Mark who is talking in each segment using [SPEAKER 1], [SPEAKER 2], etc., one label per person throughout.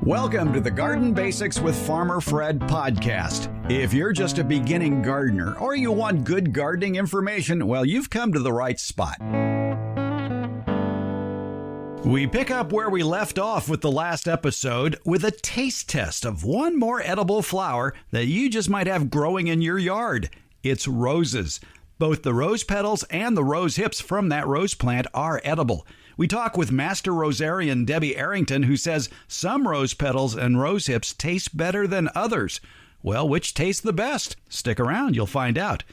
[SPEAKER 1] Welcome to the Garden Basics with Farmer Fred podcast. If you're just a beginning gardener or you want good gardening information, well, you've come to the right spot. We pick up where we left off with the last episode with a taste test of one more edible flower that you just might have growing in your yard. It's roses. Both the rose petals and the rose hips from that rose plant are edible. We talk with Master Rosarian Debbie Arrington, who says some rose petals and rose hips taste better than others. Well, which tastes the best? Stick around, you'll find out.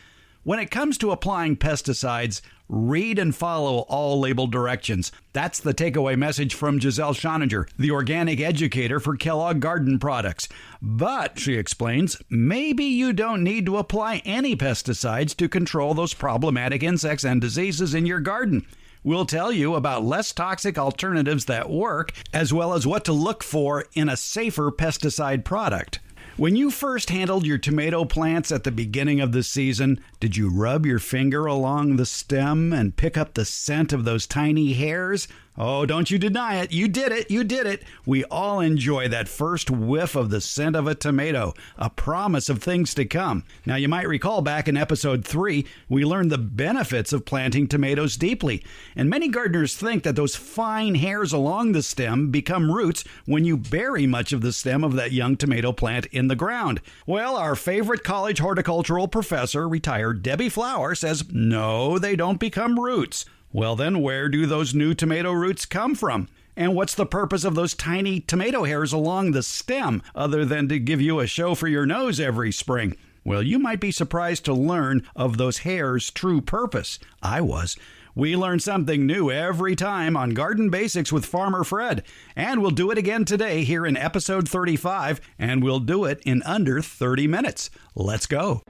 [SPEAKER 1] When it comes to applying pesticides, read and follow all labeled directions. That's the takeaway message from Gisele Schoniger, the organic educator for Kellogg Garden Products. But, she explains, maybe you don't need to apply any pesticides to control those problematic insects and diseases in your garden. We'll tell you about less toxic alternatives that work, as well as what to look for in a safer pesticide product. When you first handled your tomato plants at the beginning of the season, did you rub your finger along the stem and pick up the scent of those tiny hairs? Oh, don't you deny it. You did it. You did it. We all enjoy that first whiff of the scent of a tomato, a promise of things to come. Now, you might recall back in episode 3, we learned the benefits of planting tomatoes deeply. And many gardeners think that those fine hairs along the stem become roots when you bury much of the stem of that young tomato plant in the ground. Well, our favorite college horticultural professor, retired Debbie Flower, says no, they don't become roots. Well, then where do those new tomato roots come from? And what's the purpose of those tiny tomato hairs along the stem, other than to give you a show for your nose every spring? Well, you might be surprised to learn of those hairs' true purpose. I was. We learn something new every time on Garden Basics with Farmer Fred. And we'll do it again today here in episode 35, and we'll do it in under 30 minutes. Let's go.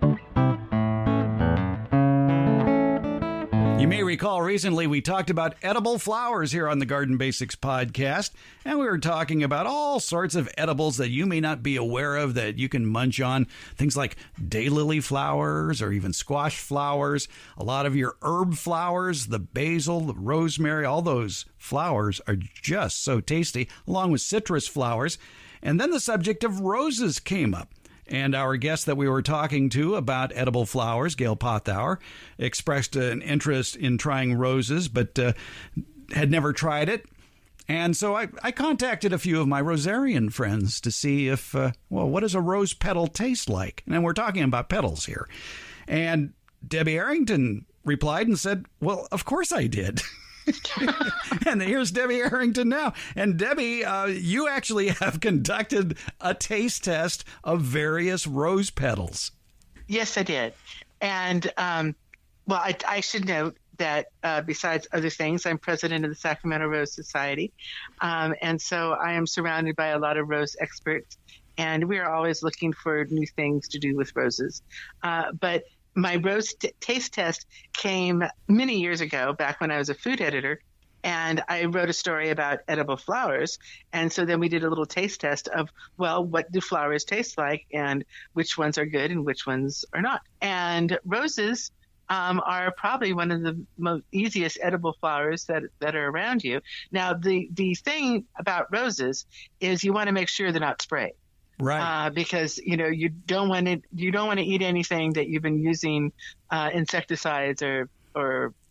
[SPEAKER 1] You may recall recently we talked about edible flowers here on the Garden Basics podcast, and we were talking about all sorts of edibles that you may not be aware of that you can munch on. Things like daylily flowers or even squash flowers, a lot of your herb flowers, the basil, the rosemary, all those flowers are just so tasty, along with citrus flowers. And then the subject of roses came up. And our guest that we were talking to about edible flowers, Gail Pothauer, expressed an interest in trying roses, but had never tried it. And so I contacted a few of my Rosarian friends to see if, what does a rose petal taste like? And we're talking about petals here. And Debbie Arrington replied and said, well, of course I did. And here's Debbie Arrington now. And Debbie, you actually have conducted a taste test of various rose petals.
[SPEAKER 2] Yes, I did. And, I should note that besides other things, I'm president of the Sacramento Rose Society. And so I am surrounded by a lot of rose experts, and we are always looking for new things to do with roses. But my rose taste test came many years ago, back when I was a food editor, and I wrote a story about edible flowers. And so then we did a little taste test of, well, what do flowers taste like and which ones are good and which ones are not. And roses are probably one of the most easiest edible flowers that are around you. Now, the thing about roses is you want to make sure they're not sprayed.
[SPEAKER 1] Right.
[SPEAKER 2] Because you don't want to eat anything that you've been using insecticides or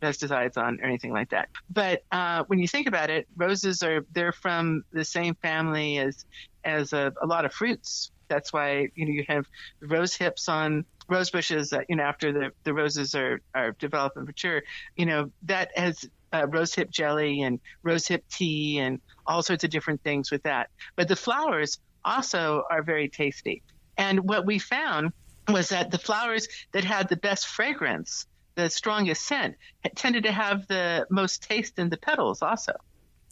[SPEAKER 2] pesticides on or anything like that. But when you think about it, roses they're from the same family as a lot of fruits. That's why you have rose hips on rose bushes. After the roses are developed and mature, that has rose hip jelly and rose hip tea and all sorts of different things with that. But the flowers also are very tasty. And what we found was that the flowers that had the best fragrance, the strongest scent, tended to have the most taste in the petals also.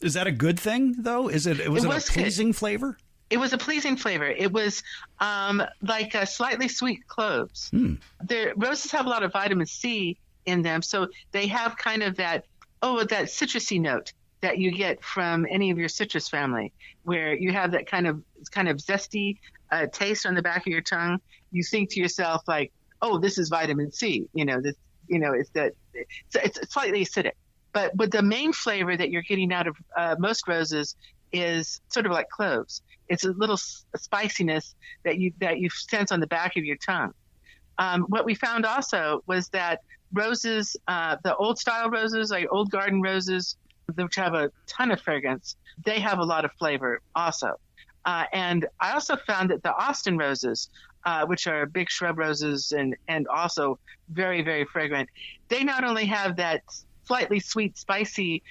[SPEAKER 1] Is that a good thing, though? Was it a pleasing flavor?
[SPEAKER 2] It was a pleasing flavor. It was like a slightly sweet cloves. Roses have a lot of vitamin C in them, so they have kind of that citrusy note that you get from any of your citrus family, where you have that kind of zesty taste on the back of your tongue. You think to yourself like, "Oh, this is vitamin C." It's slightly acidic. But the main flavor that you're getting out of most roses is sort of like cloves. It's a little spiciness that you sense on the back of your tongue. What we found also was that roses, the old style roses, like old garden roses, which have a ton of fragrance, they have a lot of flavor also. And I also found that the Austin roses, which are big shrub roses and also very, very fragrant, they not only have that slightly sweet, spicy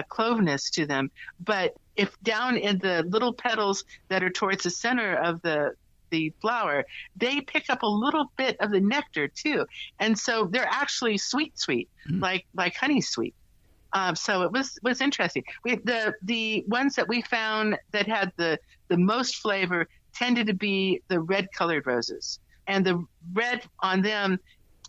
[SPEAKER 2] cloveness to them, but if down in the little petals that are towards the center of the flower, they pick up a little bit of the nectar too. And so they're actually sweet, like honey sweet. So it was interesting. The ones that we found that had the most flavor tended to be the red colored roses. And the red on them,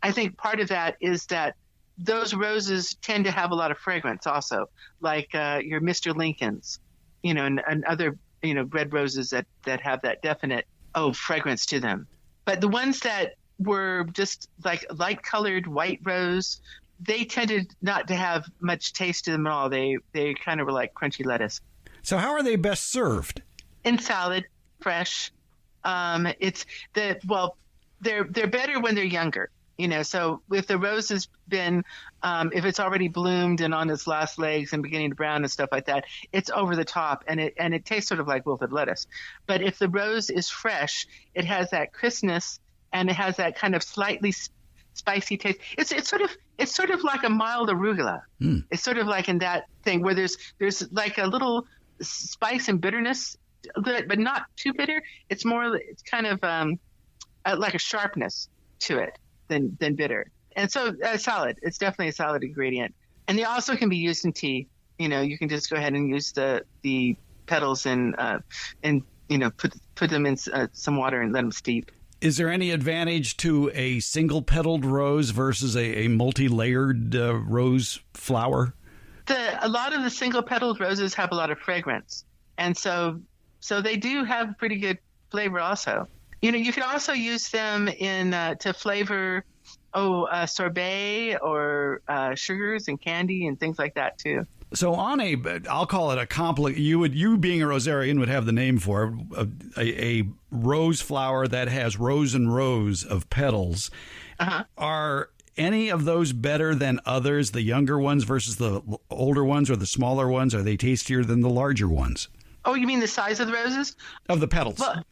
[SPEAKER 2] I think part of that is that those roses tend to have a lot of fragrance also, like your Mr. Lincolns, and other, red roses that have that definite, fragrance to them. But the ones that were just like light colored white rose, they tended not to have much taste to them at all. They kind of were like crunchy lettuce.
[SPEAKER 1] So how are they best served?
[SPEAKER 2] In salad, fresh. They're better when they're younger. So if the rose has been, if it's already bloomed and on its last legs and beginning to brown and stuff like that, it's over the top and it tastes sort of like wilted lettuce. But if the rose is fresh, it has that crispness and it has that kind of slightly spicy taste. It's sort of like a mild arugula. It's sort of like in that thing where there's like a little spice and bitterness, but not too bitter. It's kind of like a sharpness to it than bitter. And so salad, it's definitely a salad ingredient. And they also can be used in tea. You can just go ahead and use the petals and put them in some water and let them steep.
[SPEAKER 1] Is there any advantage to a single-petaled rose versus a multi-layered rose flower?
[SPEAKER 2] A lot of the single-petaled roses have a lot of fragrance, and so they do have pretty good flavor also. You could also use them to flavor sorbet or sugars and candy and things like that too.
[SPEAKER 1] So I'll call it a complex. You being a Rosarian would have the name for a rose flower that has rows and rows of petals. Uh-huh. Are any of those better than others? The younger ones versus the older ones, or the smaller ones? Are they tastier than the larger ones?
[SPEAKER 2] Oh, you mean the size of the roses?
[SPEAKER 1] Of the petals.
[SPEAKER 2] Well,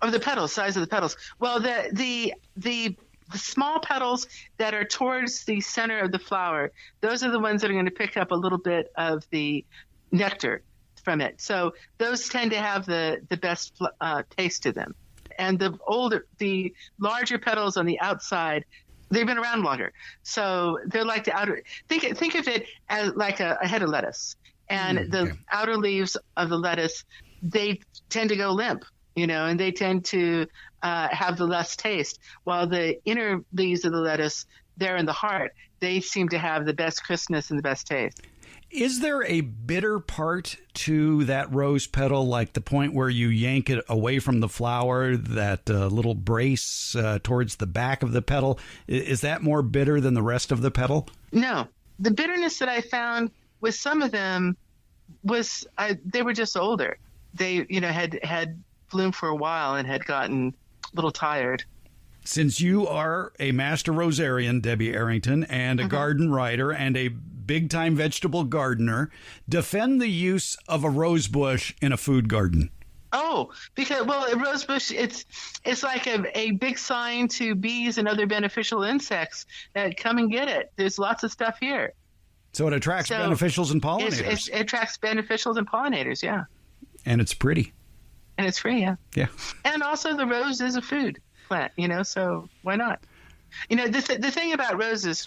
[SPEAKER 2] of the petals, size of the petals. Well, the small petals that are towards the center of the flower, those are the ones that are going to pick up a little bit of the nectar from it. So those tend to have the best taste to them. And the larger petals on the outside, they've been around longer. So they're like the outer. Think of it as like a head of lettuce. And the outer leaves of the lettuce, they tend to go limp. And they tend to have the less taste, while the inner leaves of the lettuce, there in the heart, they seem to have the best crispness and the best taste.
[SPEAKER 1] Is there a bitter part to that rose petal, like the point where you yank it away from the flower, that little brace towards the back of the petal? Is that more bitter than the rest of the petal?
[SPEAKER 2] No. The bitterness that I found with some of them was they were just older. They, had bloomed for a while and had gotten a little tired.
[SPEAKER 1] Since you are a Master Rosarian, Debbie Arrington, and a garden writer and a big-time vegetable gardener, defend the use of a rose bush in a food garden.
[SPEAKER 2] Oh, because, a rose bush, it's like a big sign to bees and other beneficial insects that come and get it. There's lots of stuff here.
[SPEAKER 1] So it attracts beneficials and pollinators.
[SPEAKER 2] It attracts beneficials and pollinators, yeah.
[SPEAKER 1] And it's pretty.
[SPEAKER 2] And it's free, yeah.
[SPEAKER 1] Yeah.
[SPEAKER 2] And also the rose is a food plant, so why not? The thing about roses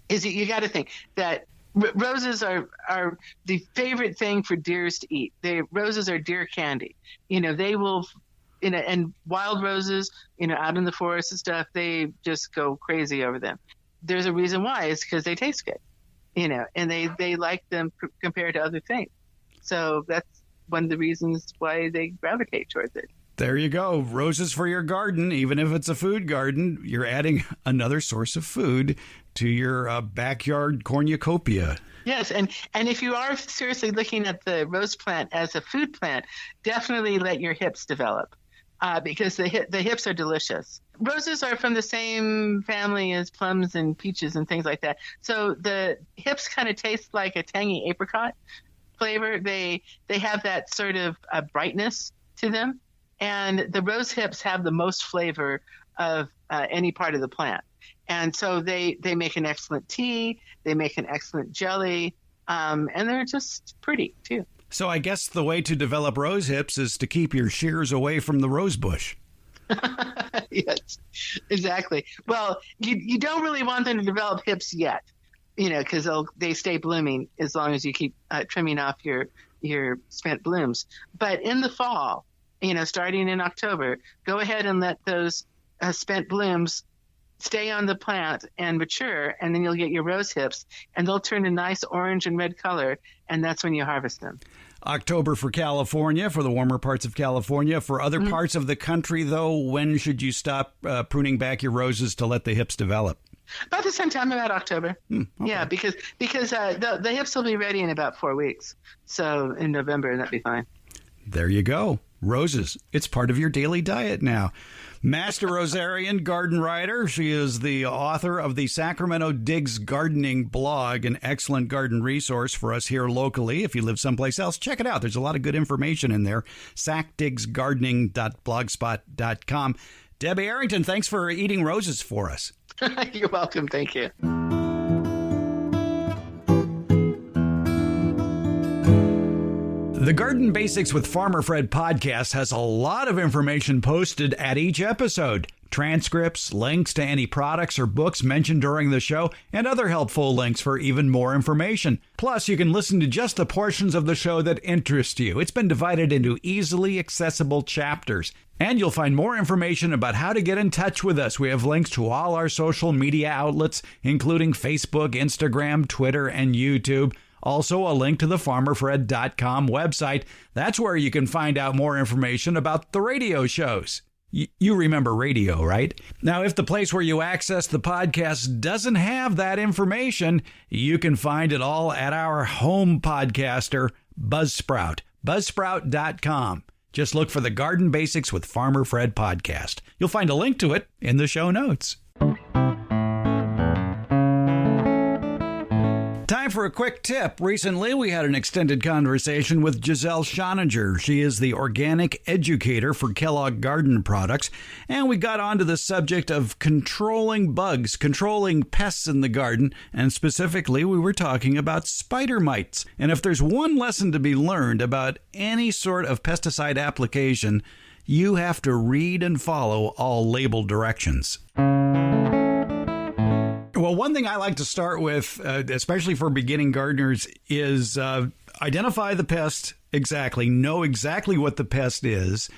[SPEAKER 2] is you got to think that roses are the favorite thing for deers to eat. Roses are deer candy. They will, and wild roses, out in the forest and stuff, they just go crazy over them. There's a reason why. It's because they taste good, and they like them compared to other things. So that's one of the reasons why they gravitate towards it.
[SPEAKER 1] There you go. Roses for your garden. Even if it's a food garden, you're adding another source of food to your backyard cornucopia.
[SPEAKER 2] Yes, and if you are seriously looking at the rose plant as a food plant, definitely let your hips develop because the hips are delicious. Roses are from the same family as plums and peaches and things like that. So the hips kind of taste like a tangy apricot flavor. They have that sort of brightness to them. And the rose hips have the most flavor of any part of the plant. And so they make an excellent tea, they make an excellent jelly, and they're just pretty, too.
[SPEAKER 1] So I guess the way to develop rose hips is to keep your shears away from the rose bush.
[SPEAKER 2] Yes, exactly. Well, you don't really want them to develop hips yet, because they stay blooming as long as you keep trimming off your spent blooms. But in the fall, starting in October, go ahead and let those spent blooms stay on the plant and mature, and then you'll get your rose hips, and they'll turn a nice orange and red color, and that's when you harvest them.
[SPEAKER 1] October for California, for the warmer parts of California. For other parts of the country, though, when should you stop pruning back your roses to let the hips develop?
[SPEAKER 2] About the same time, about October.
[SPEAKER 1] Okay.
[SPEAKER 2] Yeah, because the hips will be ready in about 4 weeks. So in November, that'd be fine.
[SPEAKER 1] There you go. Roses. It's part of your daily diet now. Master Rosarian, garden writer. She is the author of the Sacramento Digs Gardening blog, an excellent garden resource for us here locally. If you live someplace else, check it out. There's a lot of good information in there. sacdigsgardening.blogspot.com. Debbie Arrington, thanks for eating roses for us.
[SPEAKER 2] You're welcome. Thank you.
[SPEAKER 1] The Garden Basics with Farmer Fred podcast has a lot of information posted at each episode. Transcripts, links to any products or books mentioned during the show, and other helpful links for even more information. Plus, you can listen to just the portions of the show that interest you. It's been divided into easily accessible chapters. And you'll find more information about how to get in touch with us. We have links to all our social media outlets, including Facebook, Instagram, Twitter, and YouTube. Also, a link to the farmerfred.com website. That's where you can find out more information about the radio shows. You remember radio, right? Now, if the place where you access the podcast doesn't have that information, you can find it all at our home podcaster, Buzzsprout, buzzsprout.com. Just look for the Garden Basics with Farmer Fred podcast. You'll find a link to it in the show notes. Time for a quick tip. Recently, we had an extended conversation with Gisele Schoniger. She is the organic educator for Kellogg Garden Products, and we got onto the subject of controlling bugs, controlling pests in the garden, and specifically, we were talking about spider mites. And if there's one lesson to be learned about any sort of pesticide application, you have to read and follow all label directions. Well, one thing I like to start with, especially for beginning gardeners, is identify the pest exactly, know exactly what the pest is,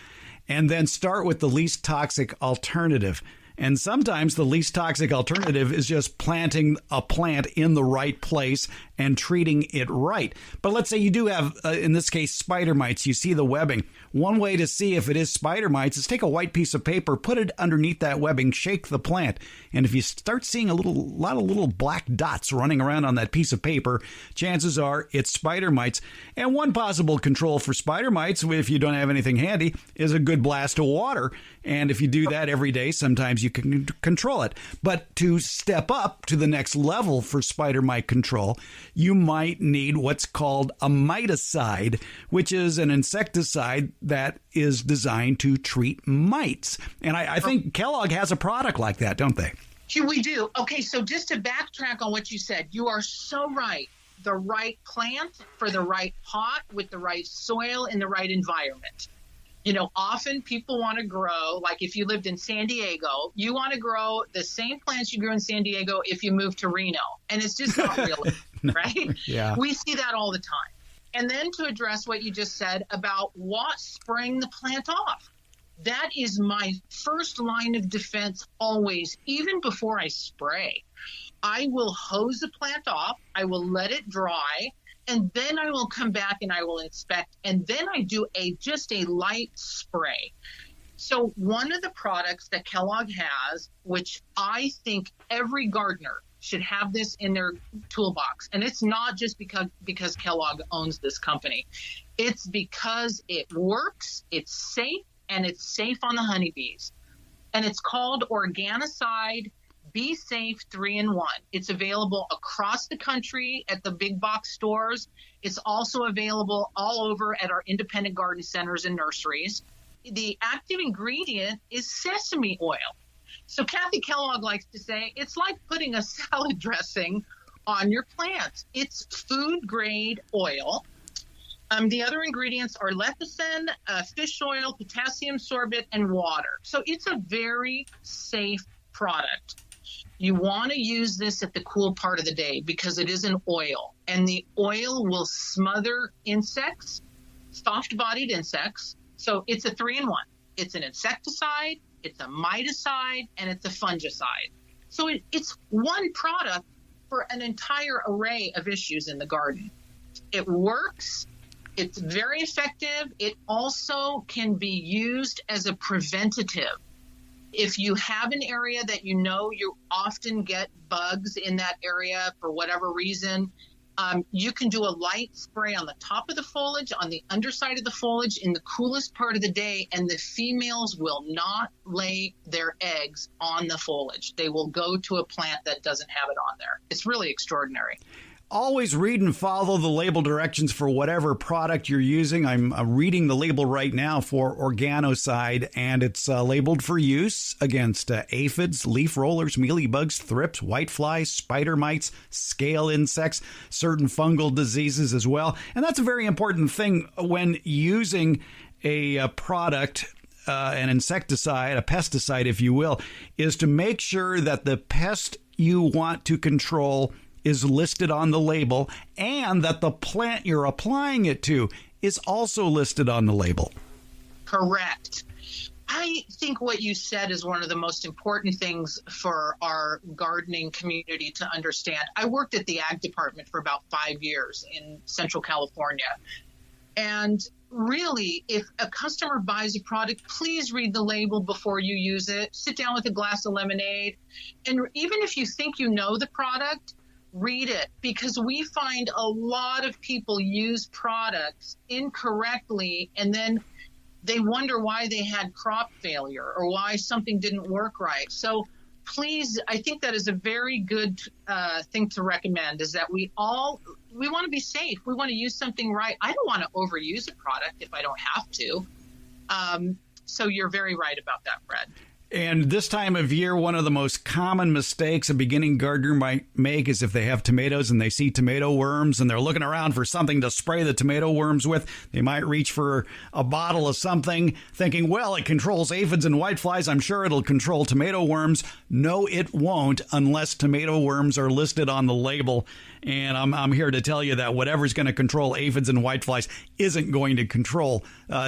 [SPEAKER 1] and then start with the least toxic alternative. And sometimes the least toxic alternative is just planting a plant in the right place and treating it right. But let's say you do have, in this case, spider mites. You see the webbing. One way to see if it is spider mites is take a white piece of paper, put it underneath that webbing, shake the plant. And if you start seeing a lot of little black dots running around on that piece of paper, chances are it's spider mites. And one possible control for spider mites, if you don't have anything handy, is a good blast of water. And if you do that every day, sometimes you can control it. But to step up to the next level for spider mite control, you might need what's called a miticide, which is an insecticide that is designed to treat mites. And I think Kellogg has a product like that, don't they?
[SPEAKER 3] We do. Okay, so just to backtrack on what you said, you are so right. The right plant for the right pot with the right soil in the right environment. You know, often people want to grow, like if you lived in San Diego, you want to grow the same plants you grew in San Diego if you moved to Reno. And it's just not realistic, right?
[SPEAKER 1] Yeah.
[SPEAKER 3] We see that all the time. And then to address what you just said about spraying the plant off. That is my first line of defense always, even before I spray. I will hose the plant off. I will let it dry. And then I will come back and I will inspect. And then I do just a light spray. So one of the products that Kellogg has, which I think every gardener should have this in their toolbox, and it's not just because Kellogg owns this company. It's because it works, it's safe, and it's safe on the honeybees. And it's called Organicide Be Safe 3-in-1. It's available across the country at the big box stores. It's also available all over at our independent garden centers and nurseries. The active ingredient is sesame oil. So Kathy Kellogg likes to say it's like putting a salad dressing on your plants. It's food grade oil. The other ingredients are lecithin, fish oil, potassium sorbate, and water. So it's a very safe product. You want to use this at the cool part of the day because it is an oil, and the oil will smother insects, soft-bodied insects. So it's a 3-in-1. It's an insecticide, it's a miticide, and it's a fungicide. So it's one product for an entire array of issues in the garden. It works. It's very effective. It also can be used as a preventative. If you have an area that you know you often get bugs in that area for whatever reason, you can do a light spray on the top of the foliage, on the underside of the foliage in the coolest part of the day, and the females will not lay their eggs on the foliage. They will go to a plant that doesn't have it on there. It's really extraordinary.
[SPEAKER 1] Always read and follow the label directions for whatever product you're using. I'm reading the label right now for Organicide, and it's labeled for use against aphids, leaf rollers, mealybugs, thrips, whiteflies, spider mites, scale insects, certain fungal diseases as well. And that's a very important thing when using a product, an insecticide, a pesticide, if you will, is to make sure that the pest you want to control is listed on the label, and that the plant you're applying it to is also listed on the label.
[SPEAKER 3] Correct. I think what you said is one of the most important things for our gardening community to understand. I worked at the ag department for about 5 years in Central California. And really, if a customer buys a product, please read the label before you use it. Sit down with a glass of lemonade. And even if you think you know the product, read it, because we find a lot of people use products incorrectly, and then they wonder why they had crop failure or why something didn't work right. So please, I think that is a very good thing to recommend, is that we want to be safe. We want to use something right. I don't want to overuse a product if I don't have to. So you're very right about that, Fred.
[SPEAKER 1] And this time of year, one of the most common mistakes a beginning gardener might make is if they have tomatoes and they see tomato worms and they're looking around for something to spray the tomato worms with, they might reach for a bottle of something thinking, well, it controls aphids and whiteflies. I'm sure it'll control tomato worms. No, it won't unless tomato worms are listed on the label. And I'm here to tell you that whatever's going to control aphids and whiteflies isn't going to control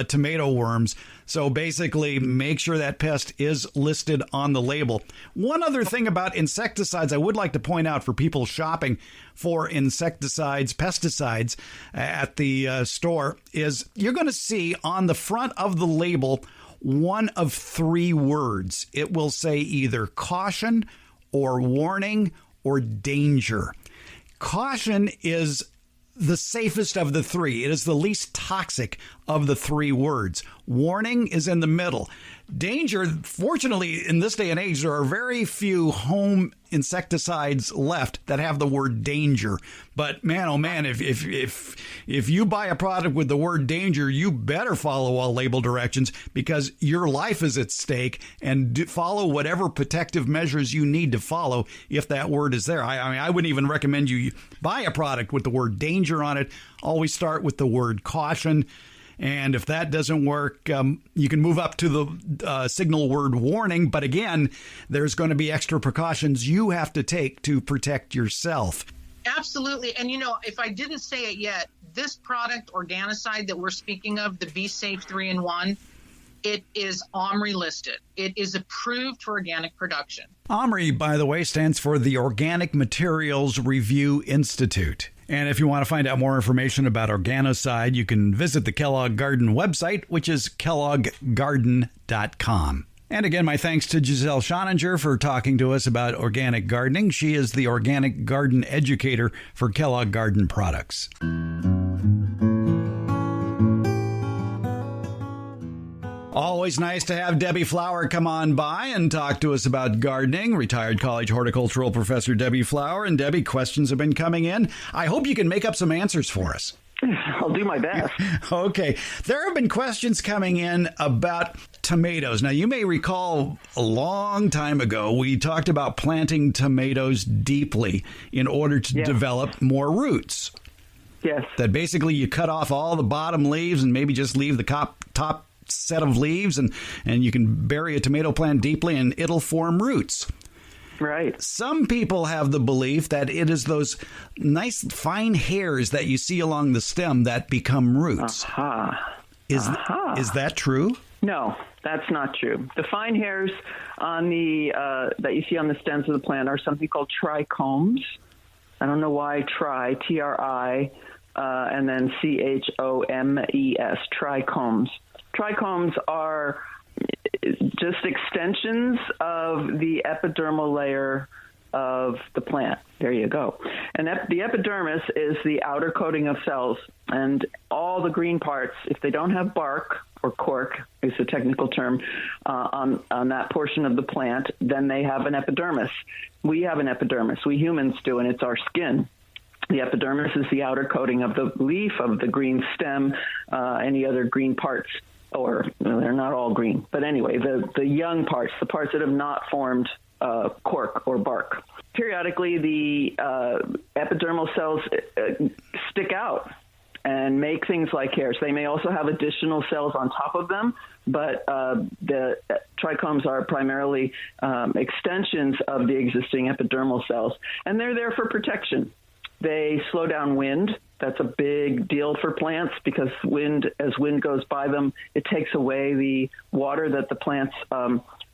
[SPEAKER 1] tomato worms. So basically, make sure that pest is listed on the label. One other thing about insecticides I would like to point out for people shopping for insecticides, pesticides at the store is you're going to see on the front of the label one of 3 words. It will say either caution or warning or danger. Caution is the safest of the 3. It is the least toxic of the 3 words. Warning is in the middle. Danger, fortunately, in this day and age, there are very few home insecticides left that have the word danger. But man, oh man, if you buy a product with the word danger, you better follow all label directions, because your life is at stake, and follow whatever protective measures you need to follow if that word is there. I mean, I wouldn't even recommend you buy a product with the word danger on it. Always start with the word caution. And if that doesn't work, you can move up to the signal word warning. But again, there's going to be extra precautions you have to take to protect yourself.
[SPEAKER 3] Absolutely. And, if I didn't say it yet, this product, Organicide, that we're speaking of, the Be Safe 3-in-1, it is OMRI listed. It is approved for organic production.
[SPEAKER 1] OMRI, by the way, stands for the Organic Materials Review Institute. And if you want to find out more information about Organocide, you can visit the Kellogg Garden website, which is kellogggarden.com. And again, my thanks to Gisele Schoniger for talking to us about organic gardening. She is the organic garden educator for Kellogg Garden Products. Always nice to have Debbie Flower come on by and talk to us about gardening. Retired college horticultural professor Debbie Flower. And Debbie, questions have been coming in. I hope you can make up some answers for us.
[SPEAKER 4] I'll do my best.
[SPEAKER 1] Okay. There have been questions coming in about tomatoes. Now, you may recall a long time ago, we talked about planting tomatoes deeply in order to develop more roots.
[SPEAKER 4] Yes.
[SPEAKER 1] That basically you cut off all the bottom leaves and maybe just leave the top set of leaves, and you can bury a tomato plant deeply and it'll form roots.
[SPEAKER 4] Right.
[SPEAKER 1] Some people have the belief that it is those nice fine hairs that you see along the stem that become roots. Is that true?
[SPEAKER 4] No, that's not true. The fine hairs on the that you see on the stems of the plant are something called trichomes. I don't know why T-R-I, and then C-H-O-M-E-S, trichomes. Trichomes are just extensions of the epidermal layer of the plant. There you go. And the epidermis is the outer coating of cells, and all the green parts, if they don't have bark, or cork is the technical term, on that portion of the plant, then they have an epidermis. We have an epidermis. We humans do, and it's our skin. The epidermis is the outer coating of the leaf, of the green stem, any other green parts. Or they're not all green. But anyway, the young parts, the parts that have not formed cork or bark. Periodically, the epidermal cells stick out and make things like hairs. They may also have additional cells on top of them, but the trichomes are primarily extensions of the existing epidermal cells, and they're there for protection. They slow down wind. That's a big deal for plants because as wind goes by them, it takes away the water that the plants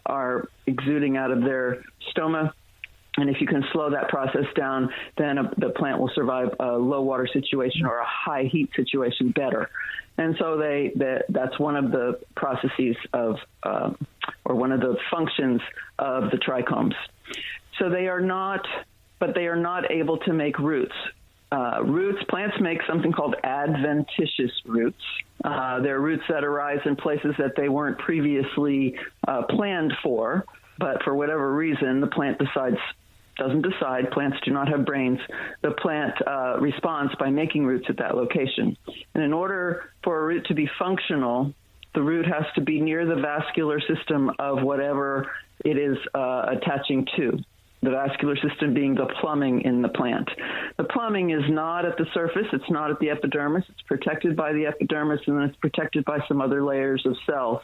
[SPEAKER 4] are exuding out of their stoma. And if you can slow that process down, then the plant will survive a low water situation or a high heat situation better. And so that's one of the processes of, or one of the functions of the trichomes. So they are not able to make roots. Plants make something called adventitious roots. They're roots that arise in places that they weren't previously planned for, but for whatever reason, the plant doesn't decide. Plants do not have brains. The plant responds by making roots at that location. And in order for a root to be functional, the root has to be near the vascular system of whatever it is attaching to. The vascular system being the plumbing in the plant. The plumbing is not at the surface. It's not at the epidermis. It's protected by the epidermis, and then it's protected by some other layers of cells.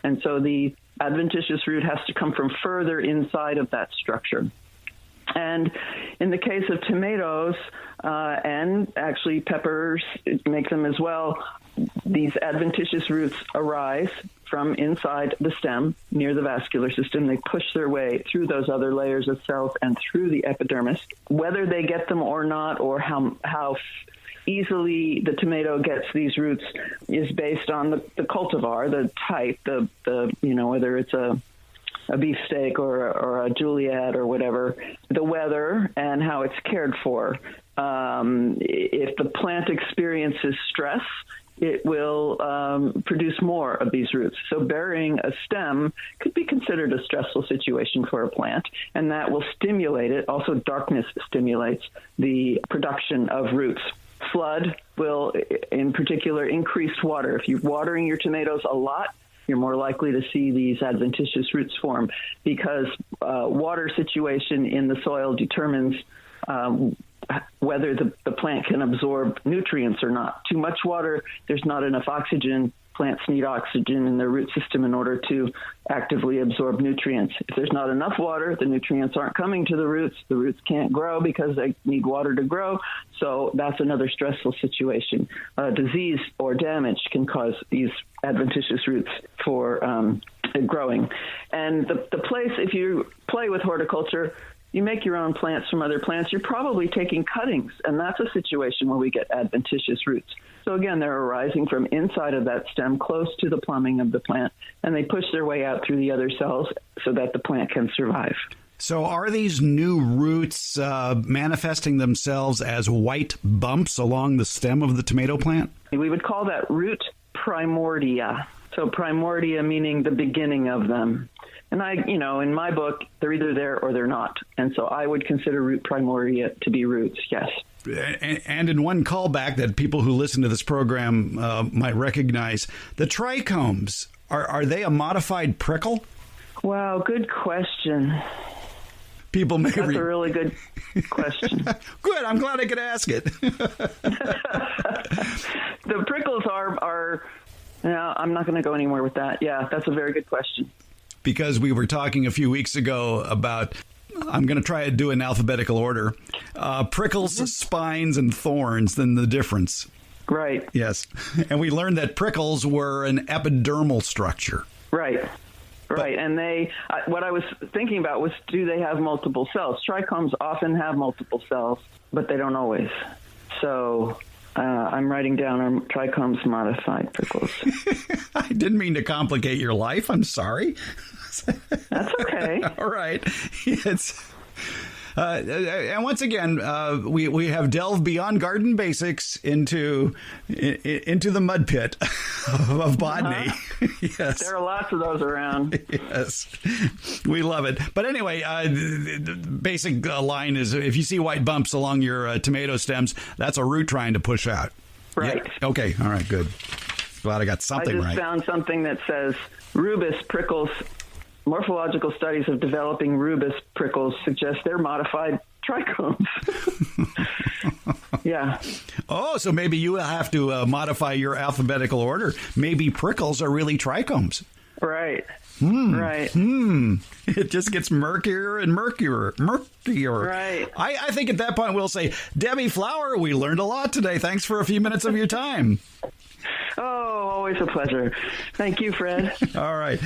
[SPEAKER 4] And so the adventitious root has to come from further inside of that structure. And in the case of tomatoes, and actually peppers make them as well, these adventitious roots arise from inside the stem near the vascular system. They push their way through those other layers of cells and through the epidermis. Whether they get them or not, or how easily the tomato gets these roots, is based on the cultivar, the type, whether it's a beefsteak or a Juliet or whatever, the weather and how it's cared for. If the plant experiences stress, it will produce more of these roots. So burying a stem could be considered a stressful situation for a plant, and that will stimulate it. Also, darkness stimulates the production of roots. Flood will, in particular, increase water. If you're watering your tomatoes a lot, you're more likely to see these adventitious roots form because water situation in the soil determines whether the plant can absorb nutrients or not. Too much water, there's not enough oxygen. Plants need oxygen in their root system in order to actively absorb nutrients. If there's not enough water, the nutrients aren't coming to the roots. The roots can't grow because they need water to grow. So that's another stressful situation. Disease or damage can cause these adventitious roots for growing. And the place, if you play with horticulture, you make your own plants from other plants, you're probably taking cuttings, and that's a situation where we get adventitious roots. So again, they're arising from inside of that stem close to the plumbing of the plant, and they push their way out through the other cells so that the plant can survive.
[SPEAKER 1] So are these new roots manifesting themselves as white bumps along the stem of the tomato plant?
[SPEAKER 4] We would call that root primordia. So primordia meaning the beginning of them. And in my book, they're either there or they're not. And so I would consider root primordia to be roots, yes.
[SPEAKER 1] And in one callback that people who listen to this program might recognize, the trichomes, are they a modified prickle?
[SPEAKER 4] Wow, good question.
[SPEAKER 1] People may
[SPEAKER 4] That's a really good question.
[SPEAKER 1] Good, I'm glad I could ask it.
[SPEAKER 4] The prickles are no, I'm not going to go anywhere with that. Yeah, that's a very good question.
[SPEAKER 1] Because we were talking a few weeks ago about, I'm going to try to do an alphabetical order, prickles, spines, and thorns, then the difference.
[SPEAKER 4] Right.
[SPEAKER 1] Yes. And we learned that prickles were an epidermal structure.
[SPEAKER 4] Right. Right. And what I was thinking about was, do they have multiple cells? Trichomes often have multiple cells, but they don't always. So I'm writing down trichomes modified prickles.
[SPEAKER 1] I didn't mean to complicate your life. I'm sorry.
[SPEAKER 4] That's okay.
[SPEAKER 1] All right. And once again, we have delved beyond garden basics into the mud pit of botany. Yes,
[SPEAKER 4] there are lots of those around.
[SPEAKER 1] Yes, we love it. But anyway, the basic line is: if you see white bumps along your tomato stems, that's a root trying to push out.
[SPEAKER 4] Right.
[SPEAKER 1] Yeah? Okay. All right. Good. Glad I got something right.
[SPEAKER 4] I just found something that says rubus prickles. Morphological studies of developing rubus prickles suggest they're modified trichomes. Yeah.
[SPEAKER 1] Oh, so maybe you will have to modify your alphabetical order. Maybe prickles are really trichomes.
[SPEAKER 4] Right.
[SPEAKER 1] Right. It just gets murkier and murkier.
[SPEAKER 4] Right.
[SPEAKER 1] I think at that point we'll say, Debbie Flower, we learned a lot today. Thanks for a few minutes of your time.
[SPEAKER 4] Oh, always a pleasure. Thank you, Fred.
[SPEAKER 1] All right.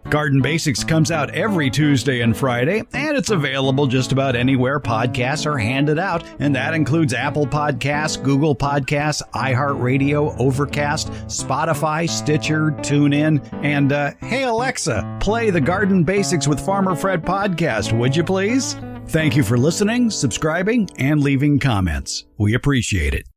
[SPEAKER 1] Garden Basics comes out every Tuesday and Friday, and it's available just about anywhere podcasts are handed out, and that includes Apple Podcasts, Google Podcasts, iHeartRadio, Overcast, Spotify, Stitcher, TuneIn, and hey Alexa, play the Garden Basics with Farmer Fred podcast, would you please? Thank you for listening, subscribing, and leaving comments. We appreciate it.